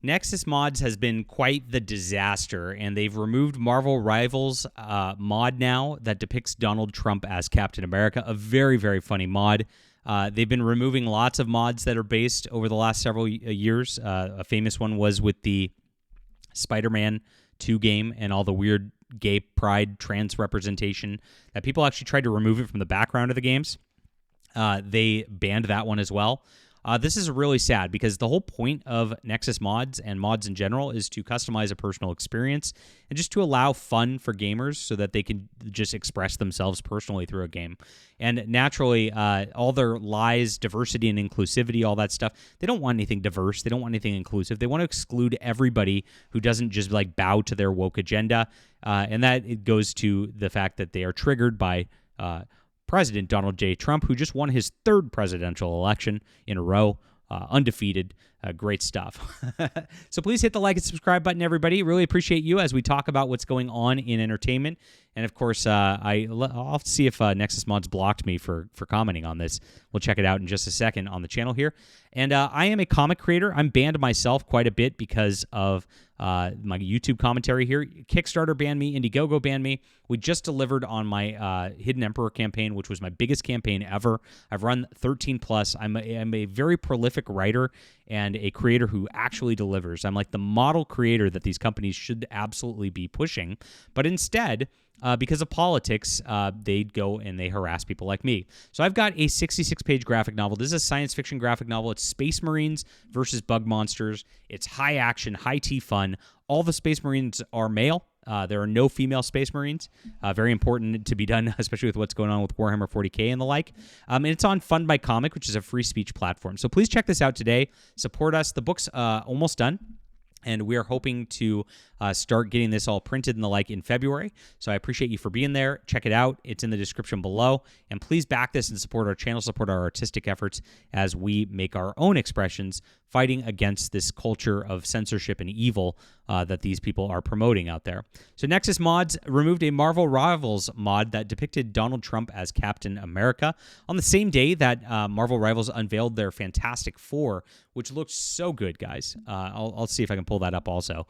Nexus Mods has been quite the disaster, and they've removed Marvel Rivals mod now that depicts Donald Trump as Captain America, a very, very funny mod. They've been removing lots of mods that are based over the last several years. A famous one was with the Spider-Man 2 game and all the weird gay pride trans representation that people actually tried to remove it from the background of the games. They banned that one as well. This is really sad because the whole point of Nexus Mods and mods in general is to customize a personal experience and just to allow fun for gamers so that they can just express themselves personally through a game. And naturally, all their lies, diversity and inclusivity, all that stuff, they don't want anything diverse. They don't want anything inclusive. They want to exclude everybody who doesn't just like bow to their woke agenda. And that it goes to the fact that they are triggered by President Donald J. Trump, who just won his third presidential election in a row, undefeated. Great stuff. So please hit the like and subscribe button, everybody. Really appreciate you as we talk about what's going on in entertainment. And of course, I'll have to see if Nexus Mods blocked me for commenting on this. We'll check it out in just a second on the channel here. And I am a comic creator. I'm banned myself quite a bit because of my YouTube commentary here. Kickstarter banned me. Indiegogo banned me. We just delivered on my Hidden Emperor campaign, which was my biggest campaign ever. I've run 13 plus. I'm a very prolific writer and a creator who actually delivers. I'm like the model creator that these companies should absolutely be pushing. But instead, because of politics, they go and they harass people like me. So I've got a 66-page graphic novel. This is a science fiction graphic novel. It's Space Marines versus bug monsters. It's high action, high tea fun. All the Space Marines are male. There are no female Space Marines. Very important to be done, especially with what's going on with Warhammer 40K and the like. And it's on Fund by Comic, which is a free speech platform. So please check this out today. Support us. The book's almost done. And we are hoping to start getting this all printed and the like in February. So I appreciate you for being there. Check it out. It's in the description below. And please back this and support our channel, support our artistic efforts as we make our own expressions fighting against this culture of censorship and evil that these people are promoting out there. So Nexus Mods removed a Marvel Rivals mod that depicted Donald Trump as Captain America on the same day that Marvel Rivals unveiled their Fantastic Four, which looked so good, guys. I'll see if I can pull that up also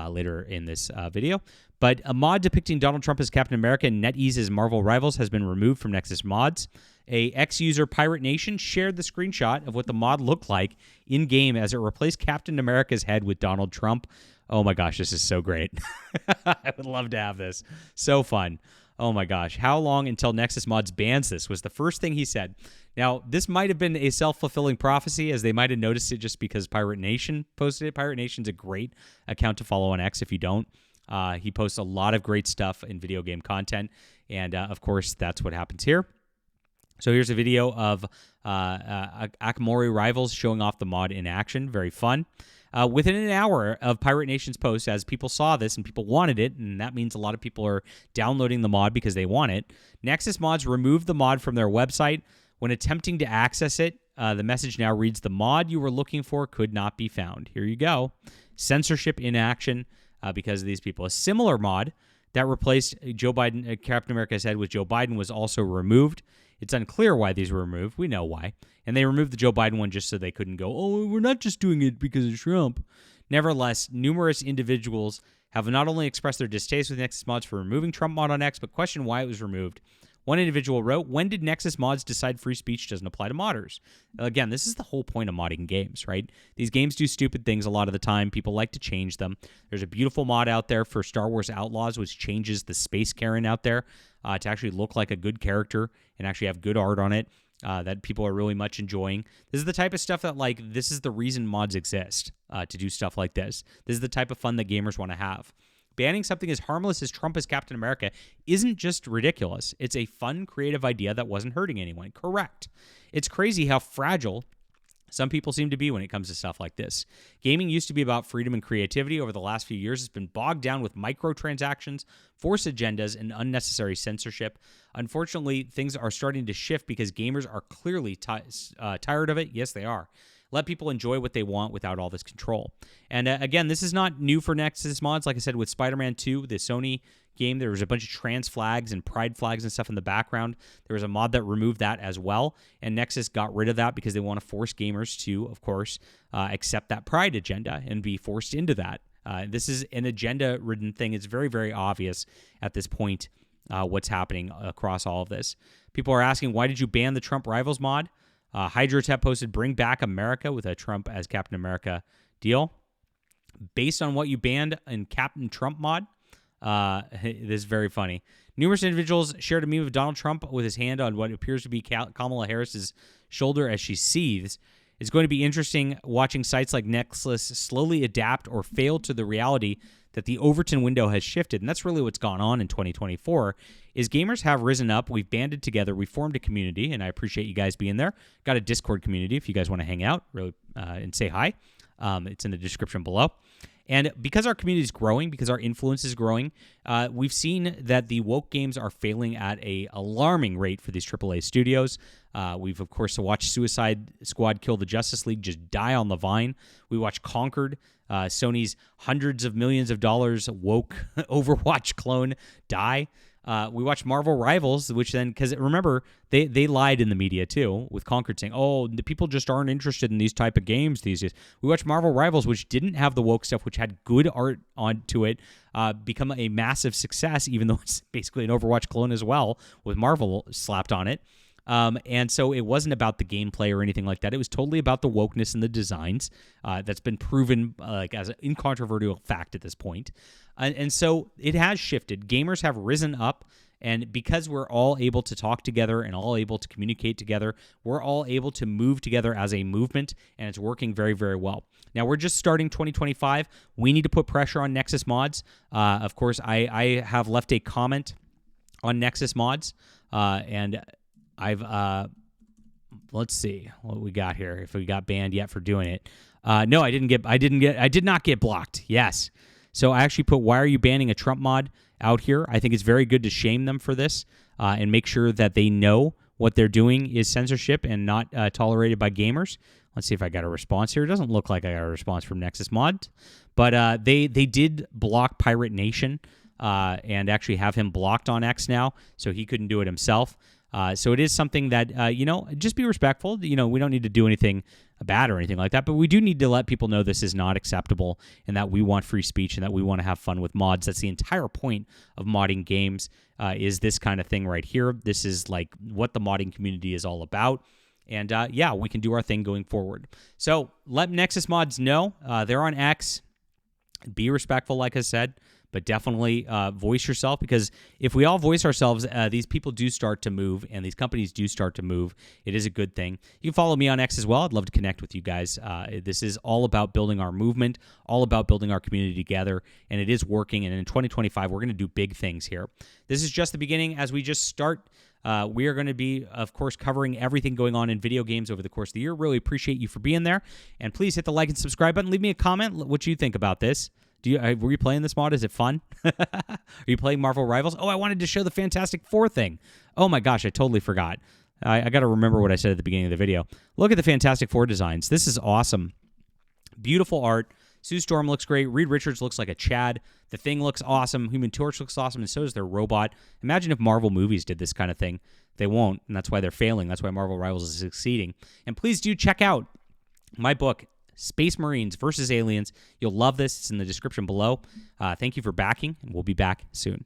later in this video. But a mod depicting Donald Trump as Captain America and NetEase's Marvel Rivals has been removed from Nexus Mods. A ex-user, Pirate Nation, shared the screenshot of what the mod looked like in-game as it replaced Captain America's head with Donald Trump. Oh my gosh, this is so great. I would love to have this. So fun. Oh my gosh. How long until Nexus Mods bans this was the first thing he said. Now, this might have been a self-fulfilling prophecy, as they might have noticed it just because Pirate Nation posted it. Pirate Nation's a great account to follow on X if you don't. He posts a lot of great stuff in video game content, and of course, that's what happens here. So here's a video of Akamori Rivals showing off the mod in action. Very fun. Within an hour of Pirate Nation's post, as people saw this and people wanted it, and that means a lot of people are downloading the mod because they want it, Nexus Mods removed the mod from their website. When attempting to access it, the message now reads, "The mod you were looking for could not be found." Here you go. Censorship in action because of these people. A similar mod that replaced Joe Biden, Captain America's head with Joe Biden, was also removed. It's unclear why these were removed. We know why. And they removed the Joe Biden one just so they couldn't go, "Oh, we're not just doing it because of Trump." Nevertheless, numerous individuals have not only expressed their distaste with Nexus Mods for removing Trump mod on X, but questioned why it was removed. One individual wrote, "When did Nexus Mods decide free speech doesn't apply to modders?" Again, this is the whole point of modding games, right? These games do stupid things a lot of the time. People like to change them. There's a beautiful mod out there for Star Wars Outlaws, which changes the Space Karen out there to actually look like a good character and actually have good art on it that people are really much enjoying. This is the type of stuff that, like, this is the reason mods exist, to do stuff like this. This is the type of fun that gamers want to have. Banning something as harmless as Trump as Captain America isn't just ridiculous. It's a fun, creative idea that wasn't hurting anyone. Correct. It's crazy how fragile some people seem to be when it comes to stuff like this. Gaming used to be about freedom and creativity. Over the last few years, it's been bogged down with microtransactions, forced agendas, and unnecessary censorship. Unfortunately, things are starting to shift because gamers are clearly tired of it. Yes, they are. Let people enjoy what they want without all this control. And again, this is not new for Nexus Mods. Like I said, with Spider-Man 2, the Sony game. There was a bunch of trans flags and pride flags and stuff in the background. There was a mod that removed that as well, and Nexus got rid of that because they want to force gamers to, of course, accept that pride agenda and be forced into that. This is an agenda-ridden thing. It's very, very obvious at this point what's happening across all of this. People are asking, why did you ban the Trump Rivals mod? Hydrotep posted, bring back America with a Trump as Captain America deal. Based on what you banned in Captain Trump mod, this is very funny. Numerous individuals shared a meme of Donald Trump with his hand on what appears to be Kamala Harris's shoulder as she seethes. It's going to be interesting watching sites like Nexus slowly adapt or fail to the reality that the Overton window has shifted. And that's really what's gone on in 2024 is gamers have risen up. We've banded together. We've formed a community, and I appreciate you guys being there. Got a Discord community if you guys want to hang out really and say hi. It's in the description below. And because our community is growing, because our influence is growing, we've seen that the woke games are failing at a alarming rate for these AAA studios. We've, of course, watched Suicide Squad kill the Justice League just die on the vine. We watched Conquered, Sony's hundreds of millions of dollars woke Overwatch clone, die. We watched Marvel Rivals, which then, because remember, they lied in the media too, with Conquered saying, oh, the people just aren't interested in these type of games these days. We watched Marvel Rivals, which didn't have the woke stuff, which had good art onto it, become a massive success, even though it's basically an Overwatch clone as well, with Marvel slapped on it. And so it wasn't about the gameplay or anything like that. It was totally about the wokeness and the designs that's been proven as an incontrovertible fact at this point. And so it has shifted. Gamers have risen up, and because we're all able to talk together and all able to communicate together, we're all able to move together as a movement, and it's working very, very well. Now, we're just starting 2025. We need to put pressure on Nexus Mods. Of course, I have left a comment on Nexus Mods, and I've let's see what we got here. If we got banned yet for doing it. No, I did not get blocked. Yes. So I actually put, why are you banning a Trump mod out here? I think it's very good to shame them for this and make sure that they know what they're doing is censorship and not tolerated by gamers. Let's see if I got a response here. It doesn't look like I got a response from Nexus Mod, but they did block Pirate Nation and actually have him blocked on X now, so he couldn't do it himself. So it is something that, just be respectful. We don't need to do anything bad or anything like that, but we do need to let people know this is not acceptable and that we want free speech and that we want to have fun with mods. That's the entire point of modding games, is this kind of thing right here. This is like what the modding community is all about. And we can do our thing going forward. So let Nexus Mods know. They're on X. Be respectful, like I said. But definitely voice yourself, because if we all voice ourselves, these people do start to move and these companies do start to move. It is a good thing. You can follow me on X as well. I'd love to connect with you guys. This is all about building our movement, all about building our community together, and it is working. And in 2025, we're going to do big things here. This is just the beginning. As we just start, we are going to be, of course, covering everything going on in video games over the course of the year. Really appreciate you for being there. And please hit the like and subscribe button. Leave me a comment what you think about this. Were you playing this mod? Is it fun? Are you playing Marvel Rivals? Oh, I wanted to show the Fantastic Four thing. Oh my gosh, I totally forgot. I got to remember what I said at the beginning of the video. Look at the Fantastic Four designs. This is awesome. Beautiful art. Sue Storm looks great. Reed Richards looks like a Chad. The Thing looks awesome. Human Torch looks awesome, and so does their robot. Imagine if Marvel movies did this kind of thing. They won't, and that's why they're failing. That's why Marvel Rivals is succeeding. And please do check out my book, Space Marines versus Aliens. You'll love this. It's in the description below. Thank you for backing, and we'll be back soon.